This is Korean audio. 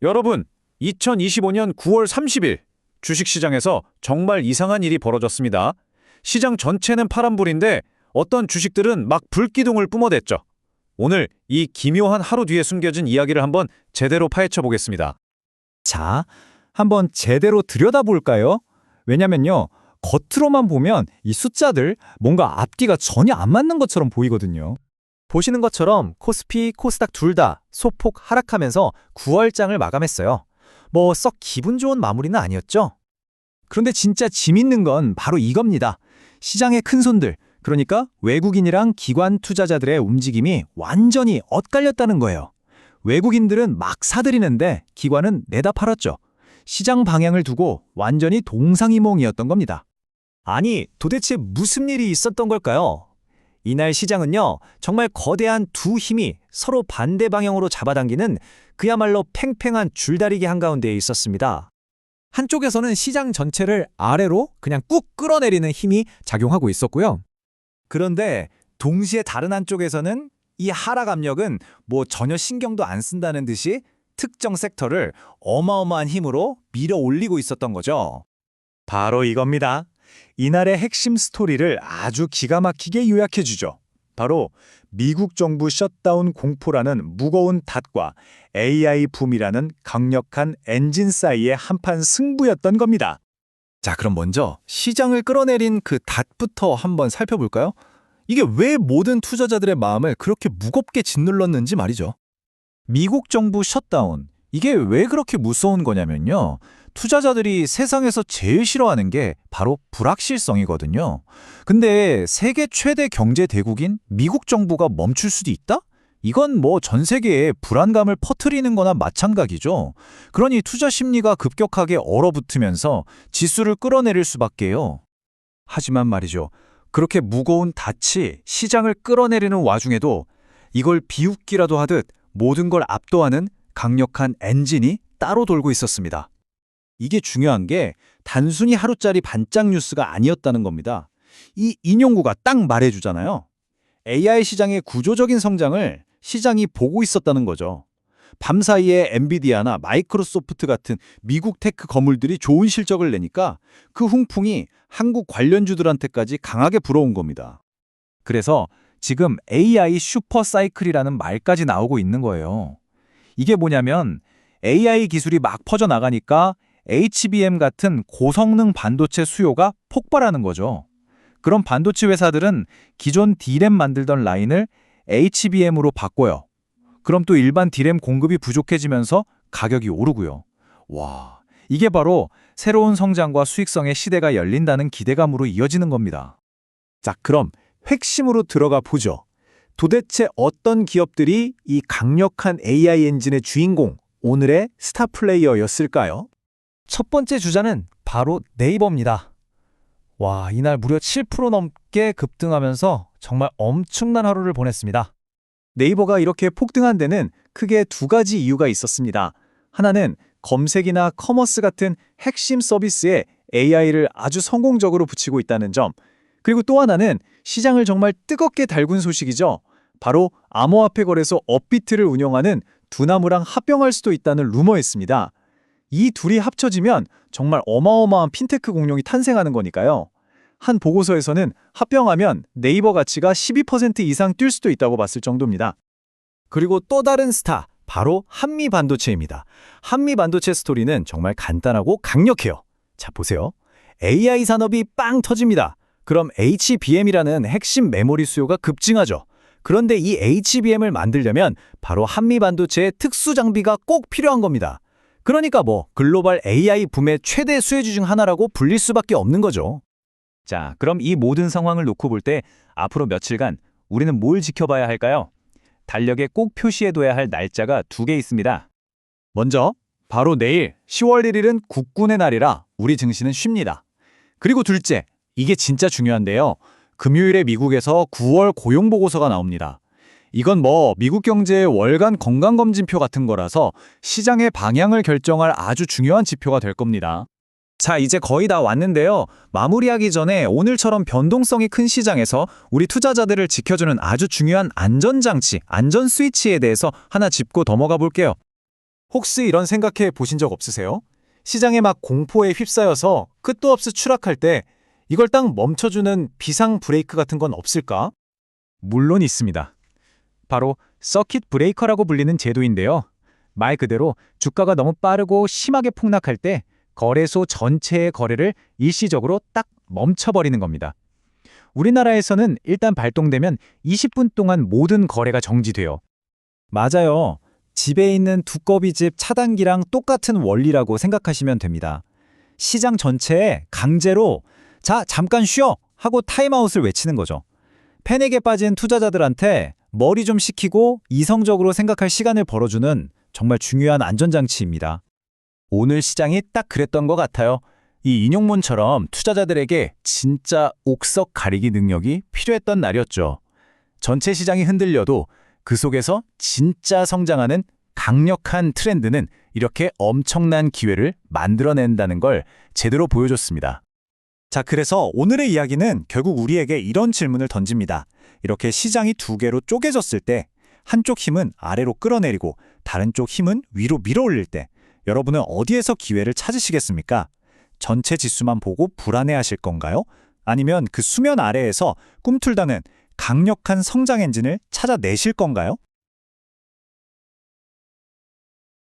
여러분, 2025년 9월 30일 주식시장에서 정말 이상한 일이 벌어졌습니다. 시장 전체는 파란불인데 어떤 주식들은 막 불기둥을 뿜어댔죠. 오늘 이 기묘한 하루 뒤에 숨겨진 이야기를 한번 제대로 파헤쳐 보겠습니다. 자, 한번 제대로 들여다볼까요? 왜냐면요, 겉으로만 보면 이 숫자들 뭔가 앞뒤가 전혀 안 맞는 것처럼 보이거든요. 보시는 것처럼 코스피, 코스닥 둘 다 소폭 하락하면서 9월장을 마감했어요. 뭐 썩 기분 좋은 마무리는 아니었죠? 그런데 진짜 재밌는 건 바로 이겁니다. 시장의 큰손들, 그러니까 외국인이랑 기관 투자자들의 움직임이 완전히 엇갈렸다는 거예요. 외국인들은 막 사들이는데 기관은 내다 팔았죠. 시장 방향을 두고 완전히 동상이몽이었던 겁니다. 아니, 도대체 무슨 일이 있었던 걸까요? 이날 시장은요, 정말 거대한 두 힘이 서로 반대 방향으로 잡아당기는 그야말로 팽팽한 줄다리기 한가운데에 있었습니다. 한쪽에서는 시장 전체를 아래로 그냥 꾹 끌어내리는 힘이 작용하고 있었고요. 그런데 동시에 다른 한쪽에서는 이 하락 압력은 뭐 전혀 신경도 안 쓴다는 듯이 특정 섹터를 어마어마한 힘으로 밀어 올리고 있었던 거죠. 바로 이겁니다. 이날의 핵심 스토리를 아주 기가 막히게 요약해 주죠. 바로 미국 정부 셧다운 공포라는 무거운 탓과 AI 붐이라는 강력한 엔진 사이의 한판 승부였던 겁니다. 자, 그럼 먼저 시장을 끌어내린 그 탓부터 한번 살펴볼까요? 이게 왜 모든 투자자들의 마음을 그렇게 무겁게 짓눌렀는지 말이죠. 미국 정부 셧다운, 이게 왜 그렇게 무서운 거냐면요. 투자자들이 세상에서 제일 싫어하는 게 바로 불확실성이거든요. 근데 세계 최대 경제 대국인 미국 정부가 멈출 수도 있다? 이건 뭐 전 세계에 불안감을 퍼뜨리는 거나 마찬가지죠. 그러니 투자 심리가 급격하게 얼어붙으면서 지수를 끌어내릴 수밖에요. 하지만 말이죠. 그렇게 무거운 닻이 시장을 끌어내리는 와중에도 이걸 비웃기라도 하듯 모든 걸 압도하는 강력한 엔진이 따로 돌고 있었습니다. 이게 중요한 게 단순히 하루짜리 반짝 뉴스가 아니었다는 겁니다. 이 인용구가 딱 말해주잖아요. AI 시장의 구조적인 성장을 시장이 보고 있었다는 거죠. 밤사이에 엔비디아나 마이크로소프트 같은 미국 테크 거물들이 좋은 실적을 내니까 그 훈풍이 한국 관련주들한테까지 강하게 불어온 겁니다. 그래서 지금 AI 슈퍼 사이클이라는 말까지 나오고 있는 거예요. 이게 뭐냐면 AI 기술이 막 퍼져나가니까 HBM 같은 고성능 반도체 수요가 폭발하는 거죠. 그럼 반도체 회사들은 기존 D램 만들던 라인을 HBM으로 바꿔요. 그럼 또 일반 D램 공급이 부족해지면서 가격이 오르고요. 와, 이게 바로 새로운 성장과 수익성의 시대가 열린다는 기대감으로 이어지는 겁니다. 자, 그럼 핵심으로 들어가 보죠. 도대체 어떤 기업들이 이 강력한 AI 엔진의 주인공, 오늘의 스타 플레이어였을까요? 첫 번째 주자는 바로 네이버입니다. 와, 이날 무려 7% 넘게 급등하면서 정말 엄청난 하루를 보냈습니다. 네이버가 이렇게 폭등한 데는 크게 두 가지 이유가 있었습니다. 하나는 검색이나 커머스 같은 핵심 서비스에 AI를 아주 성공적으로 붙이고 있다는 점, 그리고 또 하나는 시장을 정말 뜨겁게 달군 소식이죠. 바로 암호화폐 거래소 업비트를 운영하는 두나무랑 합병할 수도 있다는 루머였습니다. 이 둘이 합쳐지면 정말 어마어마한 핀테크 공룡이 탄생하는 거니까요. 한 보고서에서는 합병하면 네이버 가치가 12% 이상 뛸 수도 있다고 봤을 정도입니다. 그리고 또 다른 스타, 바로 한미반도체입니다. 한미반도체 스토리는 정말 간단하고 강력해요. 자, 보세요. AI 산업이 빵 터집니다. 그럼 HBM이라는 핵심 메모리 수요가 급증하죠. 그런데 이 HBM을 만들려면 바로 한미반도체의 특수 장비가 꼭 필요한 겁니다. 그러니까 뭐 글로벌 AI 붐의 최대 수혜주 중 하나라고 불릴 수밖에 없는 거죠. 자, 그럼 이 모든 상황을 놓고 볼 때 앞으로 며칠간 우리는 뭘 지켜봐야 할까요? 달력에 꼭 표시해둬야 할 날짜가 두 개 있습니다. 먼저 바로 내일 10월 1일은 국군의 날이라 우리 증시는 쉽니다. 그리고 둘째, 이게 진짜 중요한데요. 금요일에 미국에서 9월 고용보고서가 나옵니다. 이건 뭐 미국 경제의 월간 건강검진표 같은 거라서 시장의 방향을 결정할 아주 중요한 지표가 될 겁니다. 자, 이제 거의 다 왔는데요. 마무리하기 전에 오늘처럼 변동성이 큰 시장에서 우리 투자자들을 지켜주는 아주 중요한 안전장치, 안전 스위치에 대해서 하나 짚고 넘어가 볼게요. 혹시 이런 생각해 보신 적 없으세요? 시장에 막 공포에 휩싸여서 끝도 없이 추락할 때 이걸 딱 멈춰주는 비상 브레이크 같은 건 없을까? 물론 있습니다. 바로 서킷 브레이커라고 불리는 제도인데요. 말 그대로 주가가 너무 빠르고 심하게 폭락할 때 거래소 전체의 거래를 일시적으로 딱 멈춰버리는 겁니다. 우리나라에서는 일단 발동되면 20분 동안 모든 거래가 정지돼요. 맞아요. 집에 있는 두꺼비집 차단기랑 똑같은 원리라고 생각하시면 됩니다. 시장 전체에 강제로 자, 잠깐 쉬어! 하고 타임아웃을 외치는 거죠. 패닉에 빠진 투자자들한테 머리 좀 식히고 이성적으로 생각할 시간을 벌어주는 정말 중요한 안전장치입니다. 오늘 시장이 딱 그랬던 것 같아요. 이 인용문처럼 투자자들에게 진짜 옥석 가리기 능력이 필요했던 날이었죠. 전체 시장이 흔들려도 그 속에서 진짜 성장하는 강력한 트렌드는 이렇게 엄청난 기회를 만들어낸다는 걸 제대로 보여줬습니다. 자, 그래서 오늘의 이야기는 결국 우리에게 이런 질문을 던집니다. 이렇게 시장이 두 개로 쪼개졌을 때 한쪽 힘은 아래로 끌어내리고 다른 쪽 힘은 위로 밀어올릴 때 여러분은 어디에서 기회를 찾으시겠습니까? 전체 지수만 보고 불안해하실 건가요? 아니면 그 수면 아래에서 꿈틀다는 강력한 성장 엔진을 찾아내실 건가요?